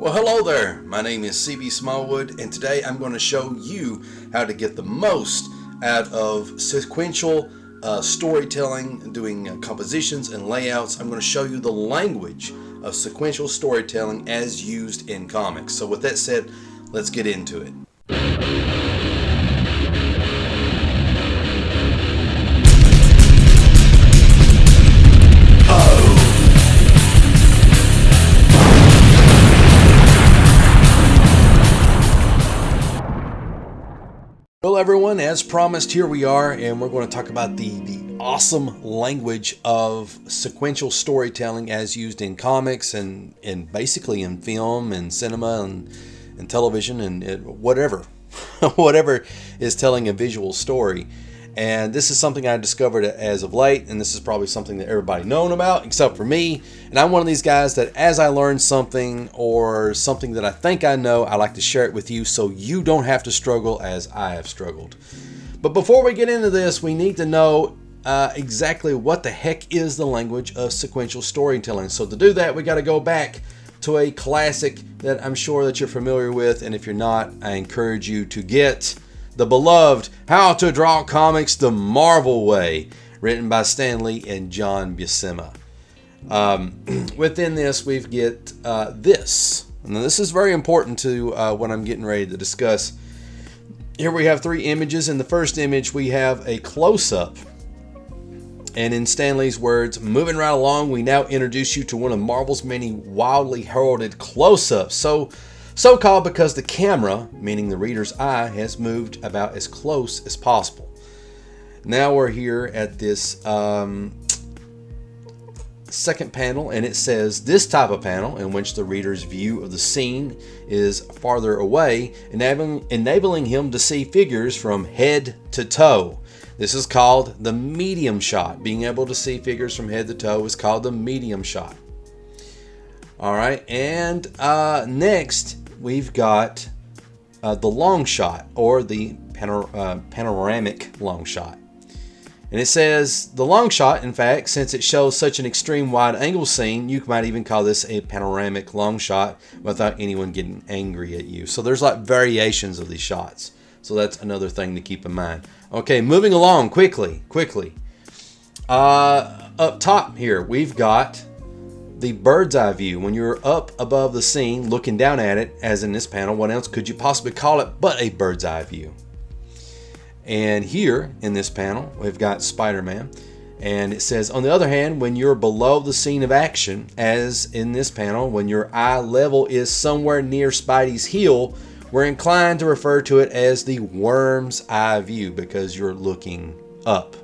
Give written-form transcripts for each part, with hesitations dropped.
Well, hello there. My name is CB Smallwood, and today I'm going to show you how to get the most out of sequential storytelling, doing compositions and layouts. I'm going to show you the language of sequential storytelling as used in comics. So with that said, let's get into it. Well, everyone, as promised, here we are, and we're going to talk about the awesome language of sequential storytelling as used in comics and basically in film and cinema and television and whatever, whatever is telling a visual story. And this is something I discovered as of late, and this is probably something that everybody known about except for me. And I'm one of these guys that as I learn something or something that I think I know, I like to share it with you so you don't have to struggle as I have struggled. But before we get into this, we need to know exactly what the heck is the language of sequential storytelling. So to do that, we got to go back to a classic that I'm sure that you're familiar with. And if you're not, I encourage you to get the beloved How to Draw Comics the Marvel Way, written by Stan Lee and John Buscema. Within this, we get this. And this is very important to what I'm getting ready to discuss. Here we have three images. In the first image, we have a close-up. And in Stan Lee's words, moving right along, we now introduce you to one of Marvel's many wildly heralded close-ups. So called because the camera, meaning the reader's eye, has moved about as close as possible. Now we're here at this second panel, and it says this type of panel in which the reader's view of the scene is farther away, enabling him to see figures from head to toe. This is called the medium shot. Being able to see figures from head to toe is called the medium shot. All right, and next we've got the long shot, or the panoramic long shot. And it says the long shot, in fact, since it shows such an extreme wide angle scene, you might even call this a panoramic long shot without anyone getting angry at you. So there's like variations of these shots. So that's another thing to keep in mind. Okay, moving along quickly. Up top here, we've got the bird's eye view. When you're up above the scene looking down at it, as in this panel, what else could you possibly call it but a bird's eye view? And here in this panel, we've got Spider-Man. And it says, on the other hand, when you're below the scene of action, as in this panel, when your eye level is somewhere near Spidey's heel, we're inclined to refer to it as the worm's eye view because you're looking up.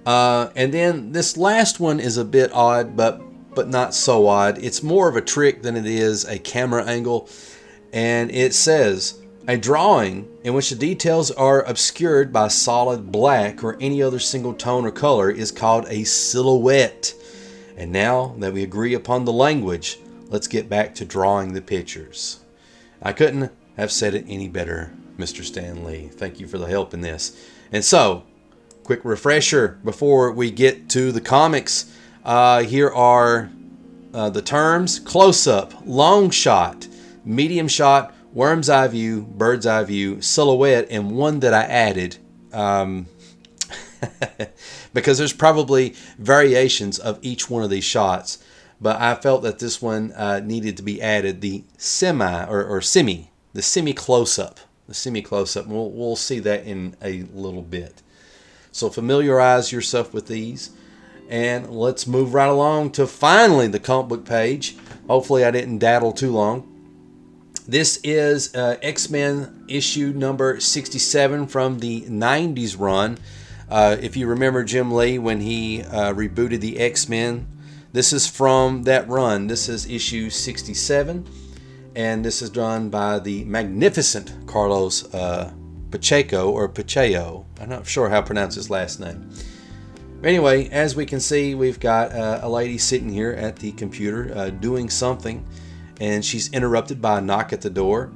And then this last one is a bit odd, but not so odd. It's more of a trick than it is a camera angle. And it says, a drawing in which the details are obscured by solid black or any other single tone or color is called a silhouette. And now that we agree upon the language, let's get back to drawing the pictures. I couldn't have said it any better, Mr. Stan Lee. Thank you for the help in this. And so, quick refresher before we get to the comics. Here are the terms: close-up, long shot, medium shot, worm's eye view, bird's eye view, silhouette, and one that I added because there's probably variations of each one of these shots. But I felt that this one needed to be added, the semi close-up. The semi close-up. We'll see that in a little bit. So familiarize yourself with these. And let's move right along to finally the comic book page. Hopefully I didn't daddle too long. This is X-Men issue number 67 from the 90s run. If you remember Jim Lee when he rebooted the X-Men, this is from that run. This is issue 67, and this is done by the magnificent Carlos Pacheco. I'm not sure how to pronounce his last name. Anyway, as we can see, we've got a lady sitting here at the computer doing something, and she's interrupted by a knock at the door.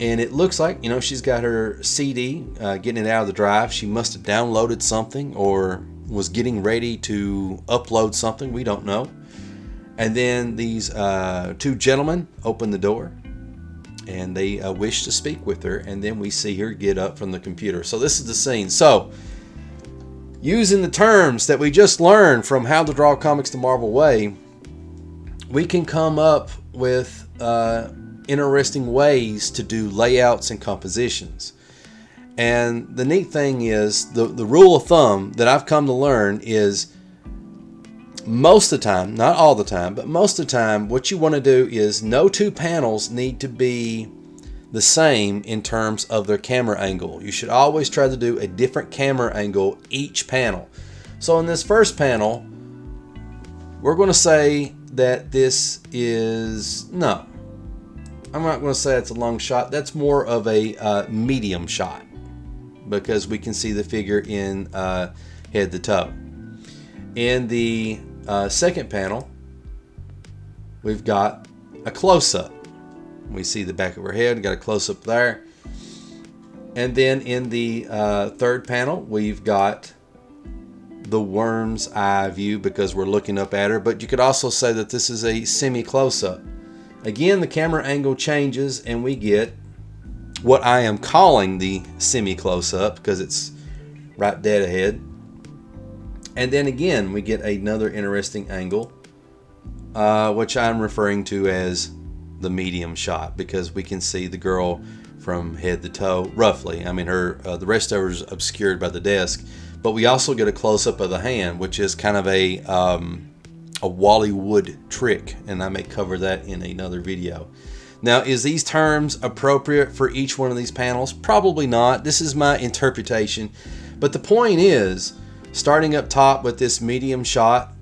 And it looks like, she's got her CD, getting it out of the drive. She must have downloaded something or was getting ready to upload something. We don't know. And then these two gentlemen open the door, and they wish to speak with her. And then we see her get up from the computer. So this is the scene. So using the terms that we just learned from How to Draw Comics the Marvel Way, we can come up with interesting ways to do layouts and compositions. And the neat thing is, the rule of thumb that I've come to learn is, most of the time, not all the time, but most of the time, what you want to do is no two panels need to be the same in terms of their camera angle. You should always try to do a different camera angle each panel. So in this first panel, we're going to say that this is, no, I'm not going to say it's a long shot. That's more of a medium shot, because we can see the figure in head to toe. In the second panel, we've got a close-up. We see the back of her head, got a close-up there. And then in the third panel, we've got the worm's eye view, because we're looking up at her. But you could also say that this is a semi-close-up. Again, the camera angle changes, and we get what I am calling the semi-close-up, because it's right dead ahead. And then again, we get another interesting angle, which I'm referring to as the medium shot, because we can see the girl from head to toe, roughly. I mean, her the rest of her is obscured by the desk, but we also get a close-up of the hand, which is kind of a Wally Wood trick, and I may cover that in another video. Now, is these terms appropriate for each one of these panels? Probably not. This is my interpretation. But the point is, starting up top with this medium shot,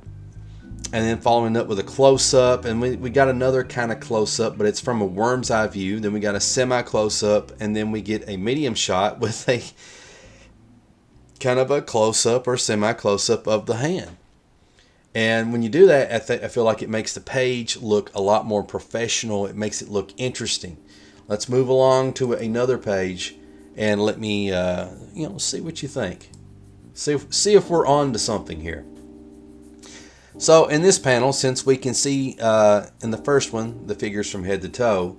and then following up with a close-up, and we got another kind of close-up, but it's from a worm's eye view. Then we got a semi-close-up, and then we get a medium shot with a kind of a close-up or semi-close-up of the hand. And when you do that, I feel like it makes the page look a lot more professional. It makes it look interesting. Let's move along to another page, and let me see what you think. See if we're on to something here. So in this panel, since we can see in the first one the figures from head to toe,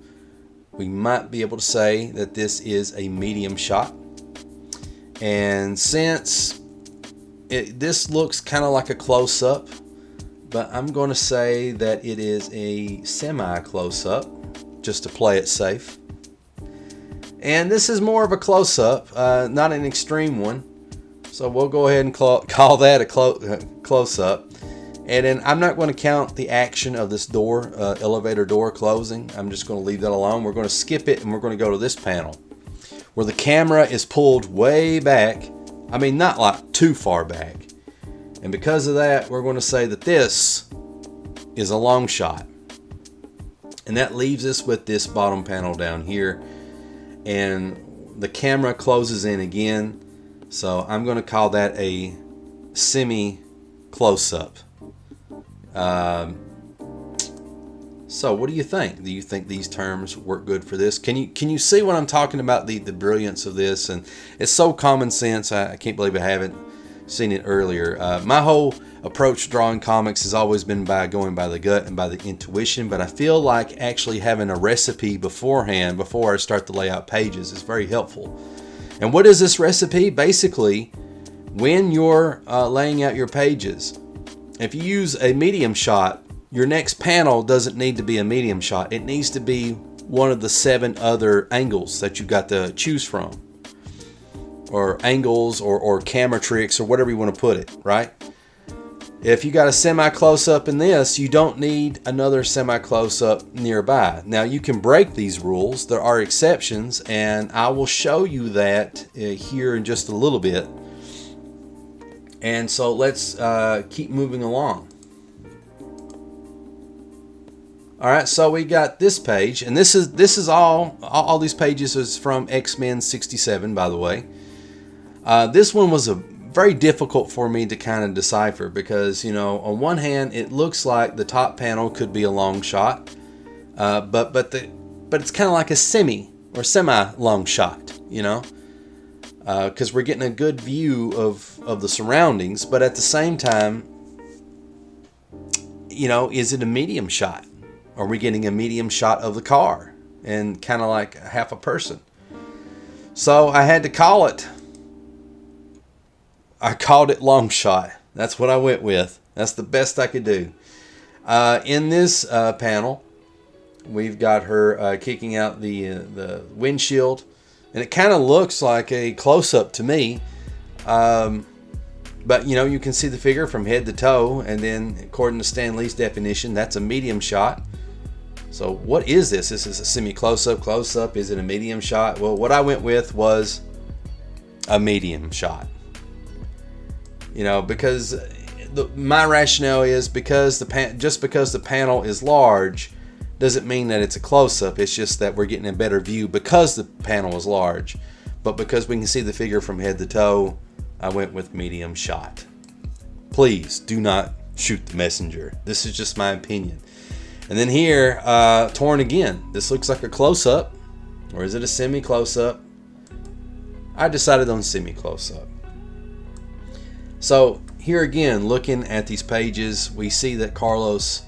we might be able to say that this is a medium shot. And since this looks kind of like a close-up, but I'm going to say that it is a semi-close-up, just to play it safe. And this is more of a close-up, not an extreme one. So we'll go ahead and call that a close-up. And then I'm not going to count the action of this door, elevator door closing. I'm just going to leave that alone. We're going to skip it, and we're going to go to this panel, where the camera is pulled way back. I mean, not like too far back. And because of that, we're going to say that this is a long shot. And that leaves us with this bottom panel down here. And the camera closes in again. So I'm going to call that a semi close-up. So what do you think? Do you think these terms work good for this? Can you see what I'm talking about? The brilliance of this, and it's so common sense. I can't believe I haven't seen it earlier. My whole approach to drawing comics has always been by going by the gut and by the intuition, but I feel like actually having a recipe beforehand, before I start to lay out pages, is very helpful. And what is this recipe? Basically, when you're laying out your pages, if you use a medium shot, your next panel doesn't need to be a medium shot. It needs to be one of the 7 other angles that you've got to choose from, or angles, or camera tricks, or whatever you want to put it, right? If you got a semi-close-up in this, you don't need another semi-close-up nearby. Now, you can break these rules. There are exceptions, and I will show you that here in just a little bit. And so let's keep moving along. All right, so we got this page, and this is all these pages is from X-Men 67, by the way. This one was very difficult for me to kind of decipher, because, you know, on one hand it looks like the top panel could be a long shot, but it's kind of like a semi long shot, you know, because we're getting a good view of the surroundings, but at the same time, is it a medium shot? Are we getting a medium shot of the car and kind of like half a person? So I had to call it. I called it long shot. That's what I went with. That's the best I could do. In this panel, we've got her kicking out the windshield, and it kind of looks like a close-up to me. But you can see the figure from head to toe, and then according to Stan Lee's definition, that's a medium shot. So what is this? This is a semi-close-up, close-up. Is it a medium shot? Well, what I went with was a medium shot. Because my rationale is just because the panel is large doesn't mean that it's a close-up. It's just that we're getting a better view because the panel is large. But because we can see the figure from head to toe, I went with medium shot. Please do not shoot the messenger. This is just my opinion. And then here, torn again. This looks like a close-up, or is it a semi-close-up? I decided on semi-close-up. So here again, looking at these pages, we see that Carlos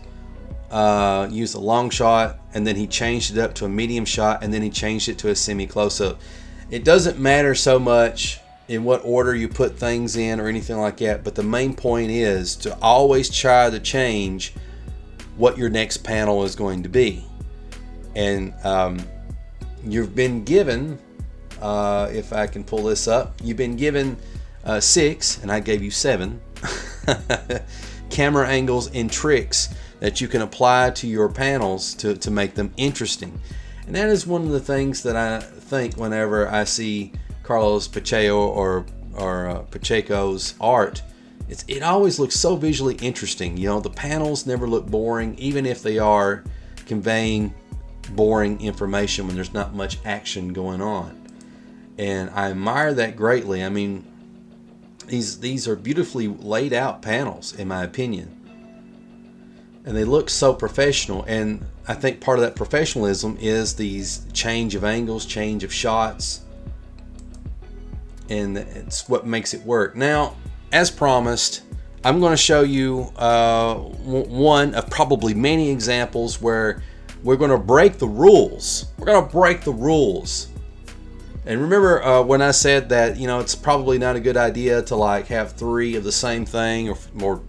used a long shot, and then he changed it up to a medium shot, and then he changed it to a semi-close-up. It doesn't matter so much in what order you put things in or anything like that, but the main point is to always try to change what your next panel is going to be. And you've been given, if I can pull this up, you've been given 6, and I gave you 7 camera angles and tricks that you can apply to your panels to make them interesting. And that is one of the things that I think whenever I see Carlos Pacheco or Pacheco's art, it always looks so visually interesting. The panels never look boring, even if they are conveying boring information when there's not much action going on. And I admire that greatly. I mean, these are beautifully laid out panels, in my opinion. And they look so professional. And I think part of that professionalism is these change of angles, change of shots. And it's what makes it work. Now, as promised, I'm going to show you one of probably many examples where we're going to break the rules. We're going to break the rules. And remember when I said that it's probably not a good idea to like have 3 of the same thing or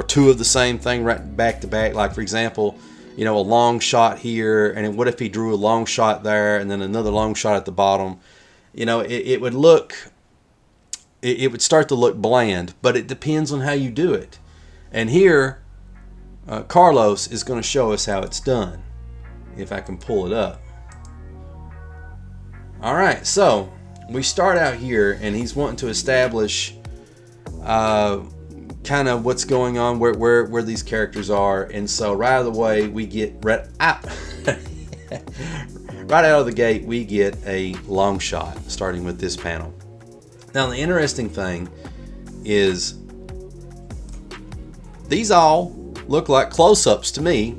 2 of the same thing right back to back. Like for example, a long shot here, and then what if he drew a long shot there and then another long shot at the bottom? It would look. It would start to look bland, but it depends on how you do it. And here, Carlos is going to show us how it's done, if I can pull it up. All right, so we start out here, and he's wanting to establish kind of what's going on, where these characters are, and so right out of the way we get right out of the gate we get a long shot, starting with this panel. Now the interesting thing is these all look like close-ups to me,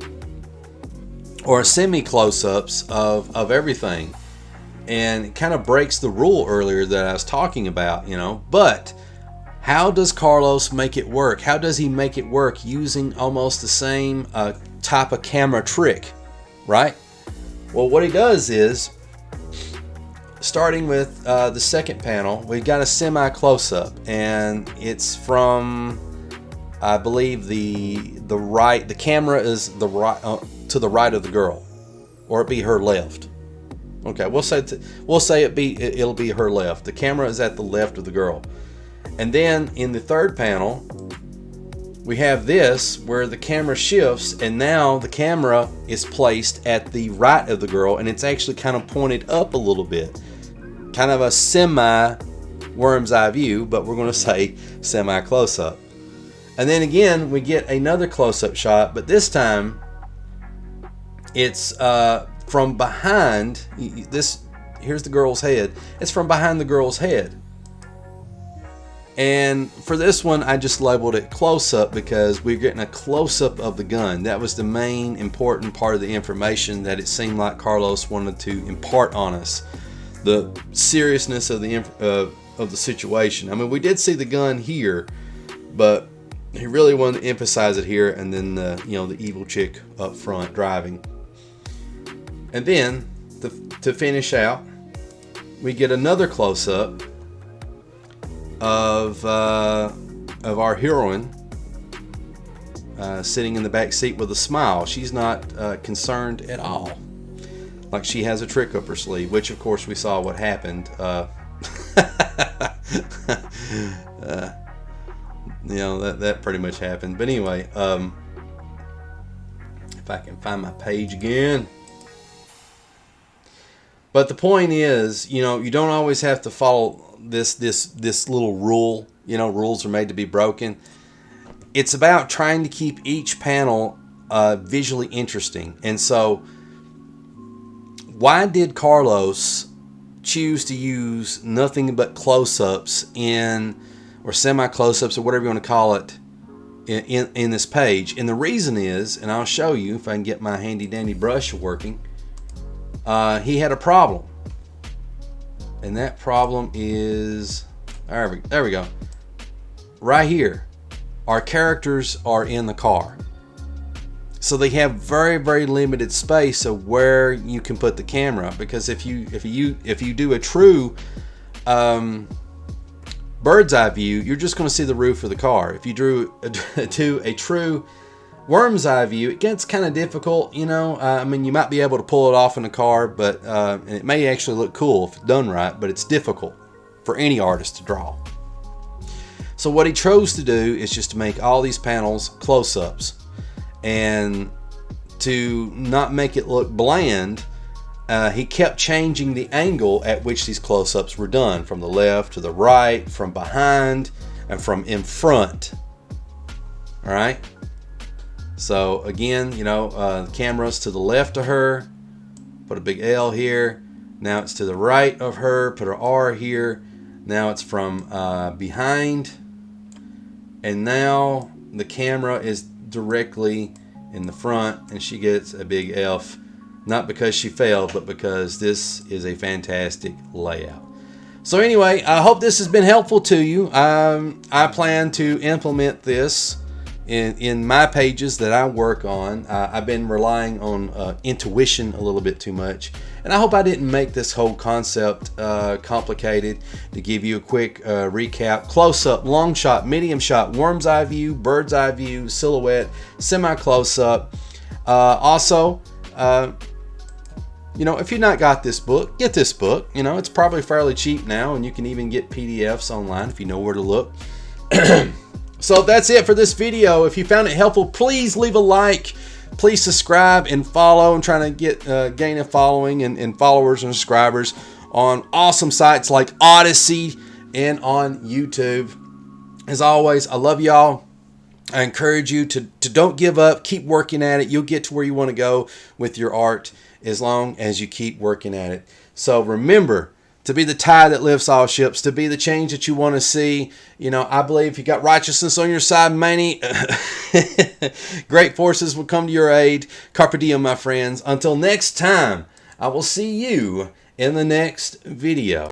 or semi-close-ups of everything, and it kind of breaks the rule earlier that I was talking about, but how does Carlos make it work? How does he make it work using almost the same type of camera trick, right? Well, what he does is, starting with the second panel, we've got a semi-close-up, and it's from, I believe, the right. The camera is the right to the right of the girl, or it be her left. Okay, we'll say it'll be her left. The camera is at the left of the girl, and then in the third panel, we have this where the camera shifts, and now the camera is placed at the right of the girl, and it's actually kind of pointed up a little bit. Kind of a semi-worm's eye view, but we're going to say semi-close-up. And then again, we get another close-up shot, but this time it's from behind. Here's the girl's head. It's from behind the girl's head. And for this one, I just labeled it close-up because we're getting a close-up of the gun. That was the main important part of the information that it seemed like Carlos wanted to impart on us. The seriousness of the situation. I mean, we did see the gun here, but he really wanted to emphasize it here, and then the evil chick up front driving. And then to finish out, we get another close-up of our heroine sitting in the back seat with a smile. She's not concerned at all, like she has a trick up her sleeve, which of course we saw what happened. That pretty much happened. But anyway, if I can find my page again. But the point is, you don't always have to follow this little rule. Rules are made to be broken. It's about trying to keep each panel visually interesting. And so, why did Carlos choose to use nothing but close-ups or semi-close-ups, or whatever you want to call it, in this page? And the reason is, and I'll show you if I can get my handy-dandy brush working, he had a problem. And that problem is, there we go. Right here, our characters are in the car. So they have very, very limited space of where you can put the camera, because if you do a true bird's eye view, you're just going to see the roof of the car. If you do a true worm's eye view, it gets kind of difficult. You might be able to pull it off in a car, but and it may actually look cool if done right, but it's difficult for any artist to draw. So what he chose to do is just to make all these panels close-ups. And to not make it look bland, he kept changing the angle at which these close-ups were done, from the left to the right, from behind, and from in front. All right. So again, the camera's to the left of her. Put a big L here. Now it's to the right of her. Put an R here. Now it's from behind. And now the camera is directly in the front, and she gets a big F, not because she failed, but because this is a fantastic layout. So anyway, I hope this has been helpful to you. I plan to implement this in my pages that I work on. I've been relying on intuition a little bit too much, and I hope I didn't make this whole concept complicated. To give you a quick recap: close-up, long shot, medium shot, worm's eye view, bird's eye view, silhouette, semi-close-up. Also, if you've not got this book, get this book. It's probably fairly cheap now, and you can even get PDFs online if you know where to look. So that's it for this video. If you found it helpful, please leave a like. Please subscribe and follow. I'm trying to gain a following and followers and subscribers on awesome sites like Odyssey and on YouTube. As always, I love y'all. I encourage you to don't give up. Keep working at it. You'll get to where you want to go with your art as long as you keep working at it. So remember to be the tide that lifts all ships, to be the change that you want to see. I believe if you got righteousness on your side, many great forces will come to your aid. Carpe diem, my friends. Until next time, I will see you in the next video.